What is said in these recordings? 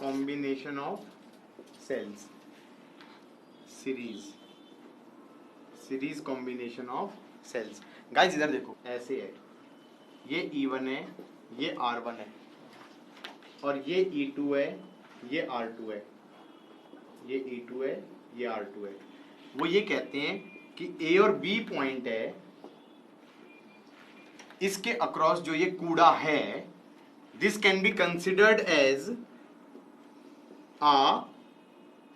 Combination of cells, series combination of cells. Guys इधर देखो, ऐसे है, ये E1 है, ये R1 है, और ये E2 है, ये R2 है, ये E2 है, ये R2 है। वो ये कहते हैं कि A और B पॉइंट है, इसके अक्रॉस जो ये कूड़ा है, this can be considered as a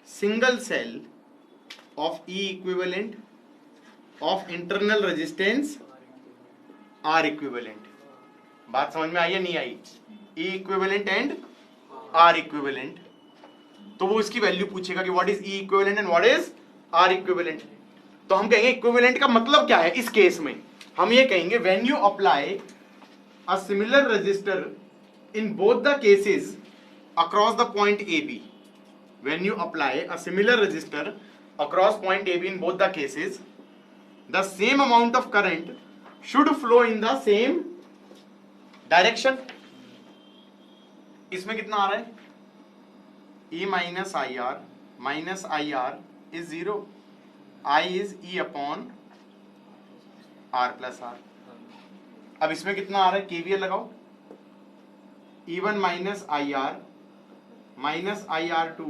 single cell of E equivalent of internal resistance R equivalent। बात समझ में आई या नहीं आई? E equivalent and R equivalent। तो वो इसकी वैल्यू पूछेगा कि what is E equivalent and what is R equivalent। तो हम कहेंगे इक्विवेलेंट का मतलब क्या है इस केस में। हम ये कहेंगे when you apply a similar resistor in both the cases across the point AB, when you apply a similar resistor across point AB in both the cases, the same amount of current should flow in the same direction। इसमें कितना आ रहा है? E minus IR is 0, I is E upon R plus R। अब इसमें कितना आ रहा है? KVL लगाओ, E1 minus IR minus IR2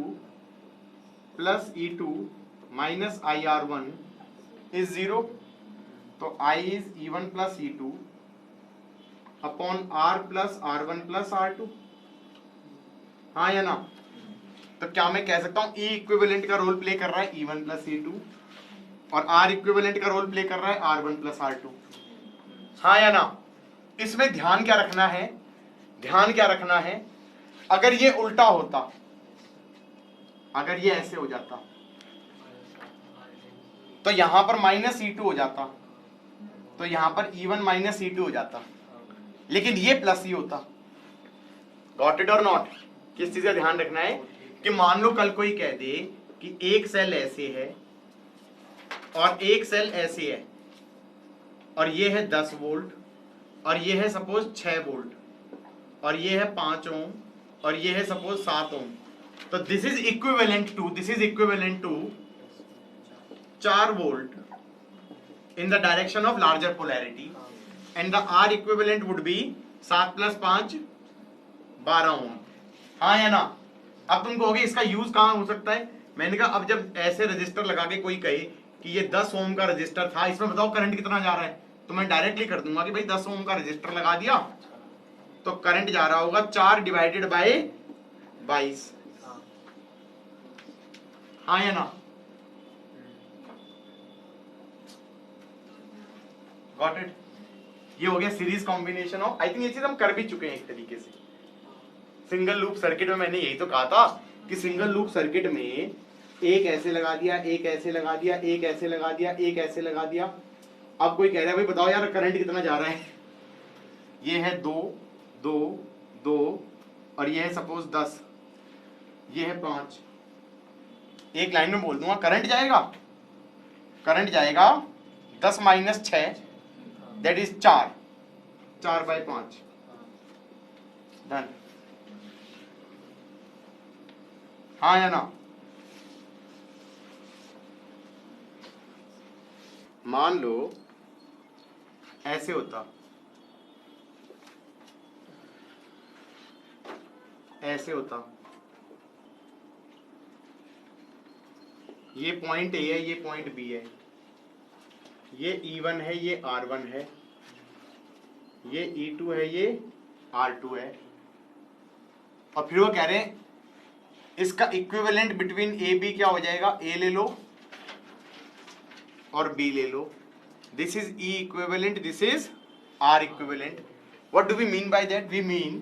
plus E2 minus IR1 is 0, तो I is E1 plus E2 upon R plus R1 plus R2। हाँ या ना? तो क्या मैं कह सकता हूं E इक्विवेलेंट का रोल प्ले कर रहा है E1 plus E2 और R इक्विवेलेंट का रोल प्ले कर रहा है R1 plus R2। हाँ या ना? इसमें ध्यान क्या रखना है? ध्यान क्या रखना है, अगर ये उल्टा होता, अगर ये ऐसे हो जाता तो यहां पर माइनस E2 हो जाता, तो यहां पर E1 माइनस E2 हो जाता, लेकिन ये प्लस ही होता। गॉट इट और नॉट? किस चीज का ध्यान रखना है कि मान लो कल कोई कह दे कि एक सेल ऐसे है और एक सेल ऐसे है, और ये है 10 वोल्ट और ये है सपोज 6 वोल्ट और ये है 5 ओम और ये है सपोज 7 ओम, तो this is equivalent to 4 volt in the direction of larger polarity and the R equivalent would be 7 + 5 12 ohm. हाँ या ना? अब तुम कहोगे इसका यूज कहां हो सकता है? मैंने कहा अब जब ऐसे रजिस्टर लगा के कोई कहे कि ये 10 ओम का रजिस्टर था, इसमें बताओ करंट कितना जा रहा है, तो मैं डायरेक्टली कर दूंगा कि भाई 10 ओम का रजिस्टर लगा दिया तो करंट जा रहा होगा 4 डिवाइडेड बाय 22। हाँ या ना? Got it? ये हो गया series combination of. I think ये चीज हम कर भी चुके हैं एक तरीके से सिंगल लूप सर्किट में। मैंने यही तो कहा था कि सिंगल लूप सर्किट में एक ऐसे लगा दिया, एक ऐसे लगा दिया, एक ऐसे लगा दिया, एक ऐसे लगा दिया। अब कोई कह रहा है भाई बताओ यार करंट कितना जा रहा है? ये है 2 2 2 और ये है सपोज 10, ये है 5। एक लाइन में बोल दूंगा करंट जाएगा, करंट जाएगा 10 - 6 दैट इज 4 4 / 5 डन। हाँ या ना? मान लो ऐसे होता, ऐसे होता, ये पॉइंट A है, ये पॉइंट B है, ये E1 है, ये R1 है, ये E2 है, ये R2 है, और फिर वो कह रहे हैं इसका इक्विवेलेंट बिटवीन A B क्या हो जाएगा? A ले लो और B ले लो। This is E equivalent, this is R equivalent। What do we mean by that? We mean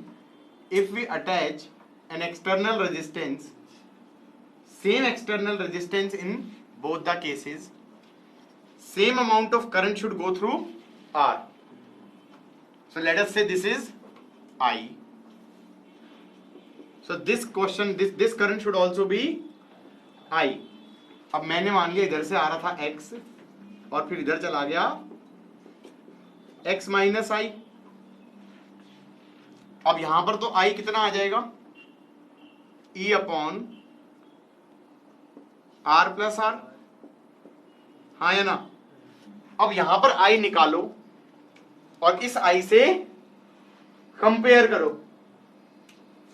if we attach an external resistance, same external resistance in both the cases, same amount of current should go through R। So let us say this is I, so this question, this current should also be I। अब मैंने मान लिया इधर से आ रहा था X और फिर इधर चला गया X - I। अब यहां पर तो I कितना आ जाएगा? E upon R plus R, हाँ या ना। अब यहां पर I निकालो और इस I से कंपेयर करो।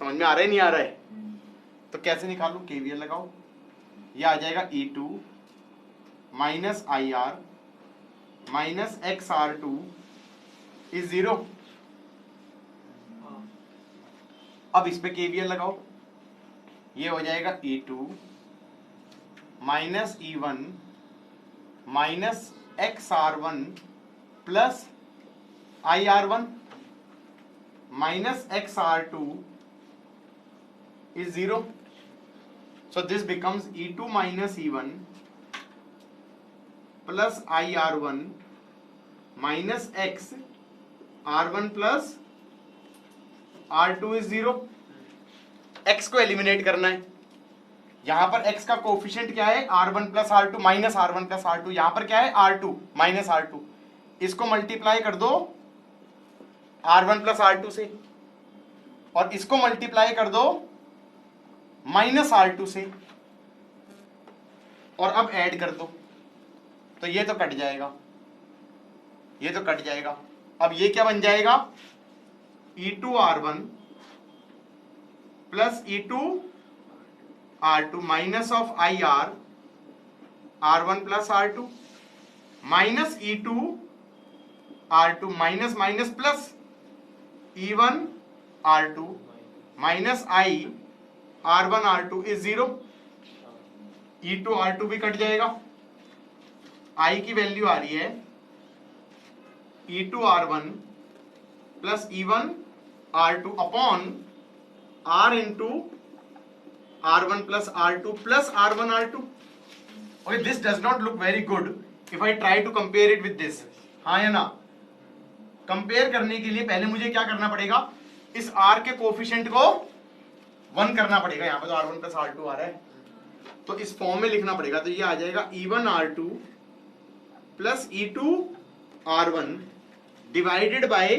समझ में आ रहा है नहीं आ रहा है? तो कैसे निकालो? केवीएल लगाओ। ये आ जाएगा E2 minus IR minus XR2 is 0। अब इस पे केवीएल लगाओ, ये हो जाएगा E2 minus E1 minus XR1 plus IR1 minus XR2 is 0. So this becomes E2 minus E1 plus IR1 minus X R1 plus R2 is 0. X को eliminate करना है। यहां पर X का कोफिशिएंट क्या है? R1 plus R2 minus R1 plus R2। यहां पर क्या है? R2 minus R2। इसको मल्टीप्लाई कर दो R1 प्लस R2 से और इसको मल्टीप्लाई कर दो माइनस R2 से और अब ऐड कर दो, तो ये तो कट जाएगा, ये तो कट जाएगा। अब ये क्या बन जाएगा? E2 R1 plus E2 R2 minus of IR R1 plus R2 minus E2 R2 minus minus plus E1 R2 minus I R1 R2 is 0। E2 R2 भी कट जाएगा। I की वैल्यू आ रही है E2 R1 plus E1 R2 upon R into R1 plus R2 plus R1 R2। Okay, this does not look very good if I try to compare it with this, हाँ या ना। Compare करने के लिए पहले मुझे क्या करना पड़ेगा? इस R के कोफिशिएंट को 1 करना पड़ेगा। यहां पे तो R1 प्लस R2 आ रहा है, तो इस फॉर्म में लिखना पड़ेगा। तो ये आ जाएगा E1 R2 plus E2 R1 divided by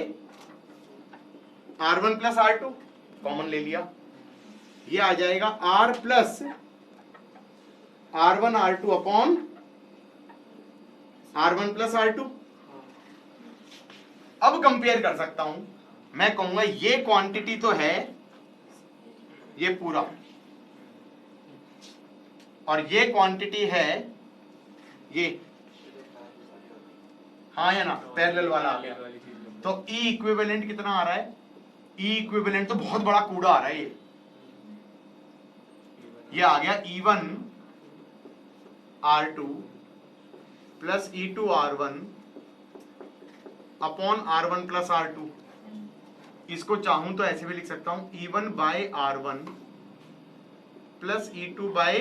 R1 plus R2, common ले लिया। ये आ जाएगा R plus R1 R2 upon R1 plus R2। अब कंपेयर कर सकता हूं, मैं कहूंगा ये क्वांटिटी तो है ये पूरा, और ये क्वांटिटी है ये, हाँ या ना, पैरेलल वाला आ गया। तो E इक्विवेलेंट कितना आ रहा है? E इक्विवेलेंट तो बहुत बड़ा कूड़ा आ रहा है। ये आ गया E1 R2 plus E2 R1 upon R1 plus R2। इसको चाहूं तो ऐसे भी लिख सकता हूं E1 by R1 plus E2 by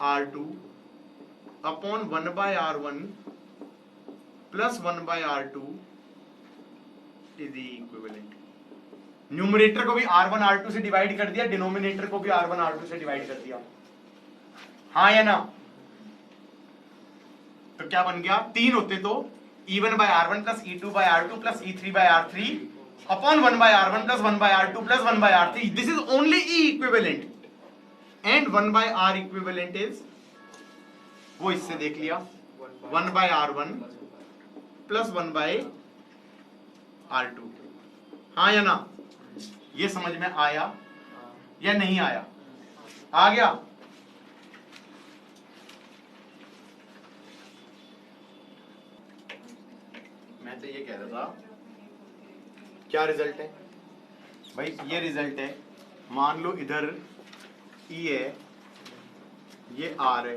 R2 upon 1 by R1 plus 1 by R2 is equivalent. Numerator को भी R1 R2 से डिवाइड कर दिया, डिनोमिनेटर को भी R1 R2 से डिवाइड कर दिया, हाँ या ना। तो क्या बन गया? 3 होते तो E1 by R1 plus E2 by R2 plus E3 by R3 upon 1 by R1 plus 1 by R2 plus 1 by R3। This is only E equivalent and 1 by R equivalent is, वो इससे देख लिया, 1 by R1 plus 1 by R2, हाँ या ना। ये समझ में आया या नहीं आया? आ गया? मैं तो ये कह रहा था, क्या रिजल्ट है भाई? ये रिजल्ट है, मान लो इधर E है, ये R है,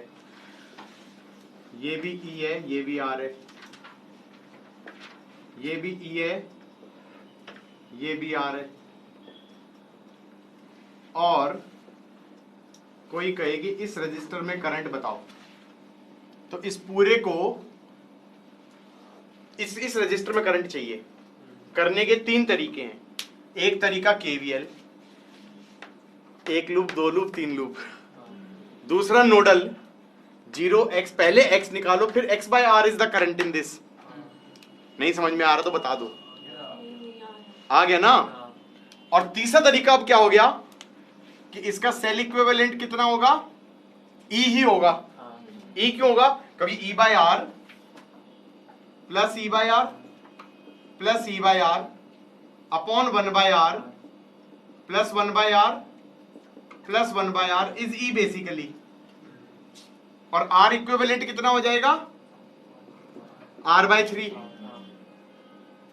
ये भी E है, ये भी R है, ये भी E है, ये भी R है, और कोई कहेगी इस रजिस्टर में करंट बताओ। तो इस पूरे को इस रजिस्टर में करंट चाहिए। करने के 3 तरीके हैं। एक तरीका KVL, 1 लूप 2 लूप 3 लूप। दूसरा नोडल, 0x, पहले x निकालो फिर x by r is the current in this. नहीं समझ में आ रहा तो बता दो, आ गया ना। और तीसरा तरीका अब क्या हो गया कि इसका सेल इक्विवेलेंट कितना होगा, ई ही होगा। ई क्यों होगा, क्योंकि E by R plus E by R plus E by R upon 1 by R plus 1 by R plus 1 by R is E basically. और आर इक्विवेलेंट कितना हो जाएगा, आर बाय 3।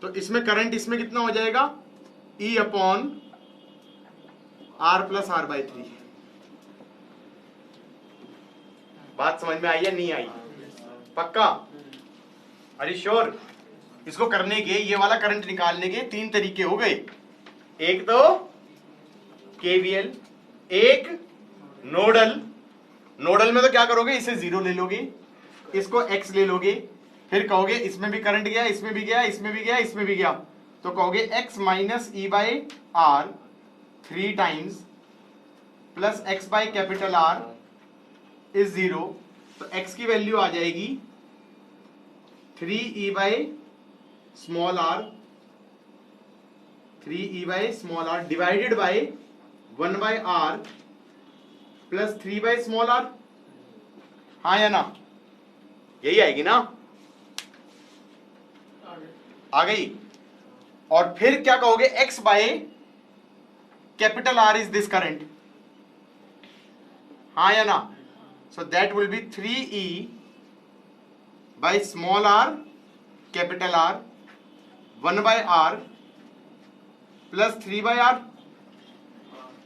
तो इसमें करंट इसमें कितना हो जाएगा, E upon R plus R by 3। बात समझ में आई या नहीं आई, पक्का, अरे श्योर। इसको करने के, ये वाला करंट निकालने के 3 तरीके हो गए। एक तो केवीएल, एक नोडल। नोडल में तो क्या करोगे, इसे 0 ले लोगे, इसको x ले लोगे, फिर कहोगे इसमें भी करंट गया, इसमें भी गया, इसमें भी गया, इसमें भी गया, तो कहोगे x minus E by R 3 times plus x by capital R is 0। तो x की वैल्यू आ जाएगी 3e by small r, 3e by small r divided by 1 by r plus 3 by small r। हाँ या ना, यही आएगी ना, आ गई। और फिर क्या कहोगे, x by capital R is this current, हाँ या ना। So that will be 3e by small r capital R 1 by R plus 3 by R।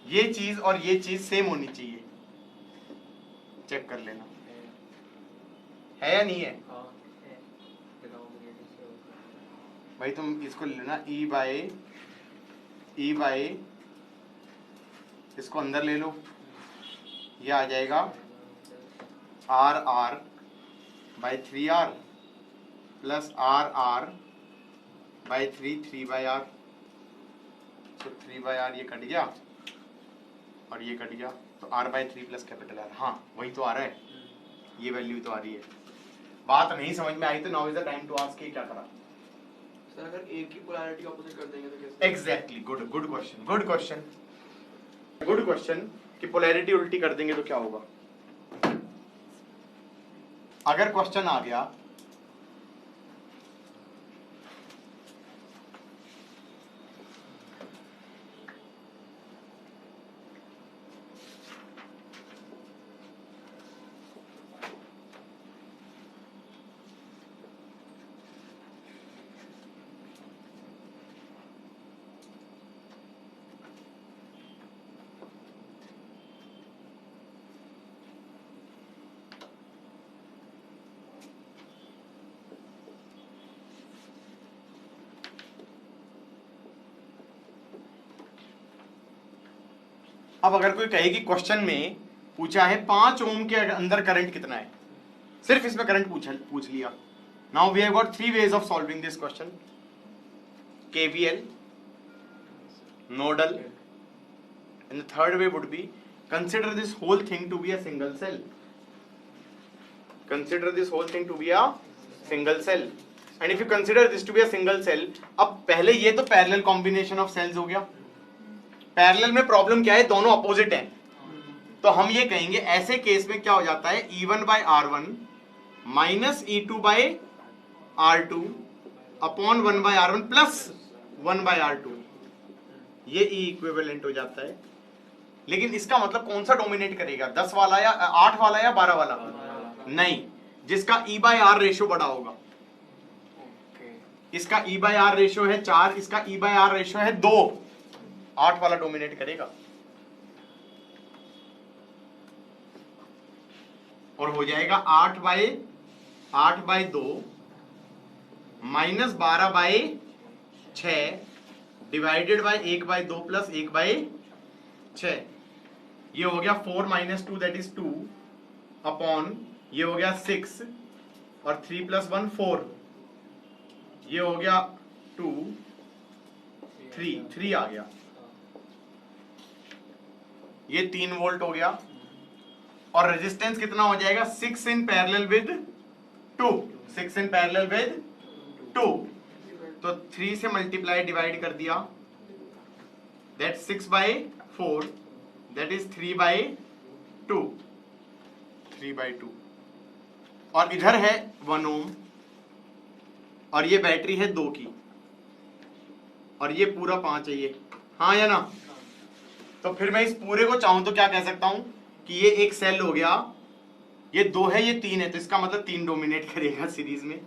ये चीज और ये चीज सेम होनी चाहिए, चेक कर लेना है या नहीं है। भाई तुम इसको लेना, ई बाय इसको अंदर ले लो, ये आ जाएगा R by 3R plus R by 3 by R. तो 3 बाई आर ये कट गया और ये कट गया, तो r by 3 plus capital R। हाँ वही तो आ रहा है, ये वैल्यू तो आ रही है। बात नहीं समझ में आई तो now is the time to ask क्या करा सर, अगर एक की पोलैरिटी ऑपोजिट कर देंगे तो कैसे? एग्जैक्टली, गुड क्वेश्चन कि पोलैरिटी उल्टी कर देंगे तो क्या होगा। अगर क्वेश्चन आ गया अब अगर कोई कहे कि क्वेश्चन में पूछा है 5 ओम के अंदर करंट कितना है, सिर्फ इसमें करंट पूछ लिया। Now we have got 3 ways of solving this question, KVL, nodal, and the third way would be consider this whole thing to be a single cell. Consider this whole thing to be a single cell. And if you consider this to be a single cell, अब पहले ये तो parallel combination of sales हो गया। Parallel में problem क्या है, दोनों अपोजिट हैं, तो हम ये कहेंगे ऐसे केस में क्या हो जाता है, E1 by R1 minus E2 by R2 upon 1 by R1 plus 1 by R2, ये E इक्विवेलेंट हो जाता है। लेकिन इसका मतलब कौन सा डोमिनेट करेगा, 10 वाला या 8 वाला या 12 वाला? नहीं, जिसका E बाई R रेशियो बड़ा होगा। इसका E बाई R रेशियो है 4, इसका E बाई R रेशियो है 2, 8 वाला डोमिनेट करेगा। और हो जाएगा 8 by 2 minus 12 by 6 divided by 1 by 2 plus 1 by 6। ये हो गया 4 माइनस 2 दैट इज 2 अपॉन ये हो गया 6 और 3 प्लस 1 4, ये हो गया 2 3 आ गया, ये 3 वोल्ट हो गया। और रेजिस्टेंस कितना हो जाएगा, 6 in parallel with 2, 6 in parallel with 2, तो 3 से मल्टीप्लाई डिवाइड कर दिया, दैट 6 बाई 4 दैट इज 3/2, 3/2, और इधर है 1 ओम, और ये बैटरी है 2 की, और ये पूरा 5 है ये, हाँ या ना? तो फिर मैं इस पूरे को चाहूं तो क्या कह सकता हूं कि ये एक सेल हो गया, ये 2 है ये 3 है, तो इसका मतलब 3 डोमिनेट करेगा सीरीज में,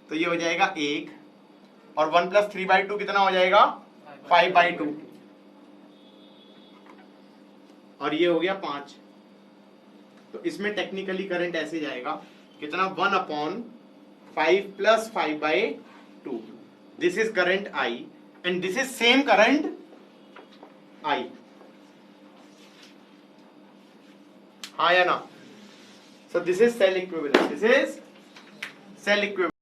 तो ये हो जाएगा 1, और 1 + 3/2 कितना हो जाएगा? 5/2, और ये हो गया 5। तो इसमें टेक्निकली करंट ऐसे जाएगा, कितना? 1/5 + 5/2, this is current I and this is same current I, हाँ या ना? So this is cell equivalent. This is cell equivalent.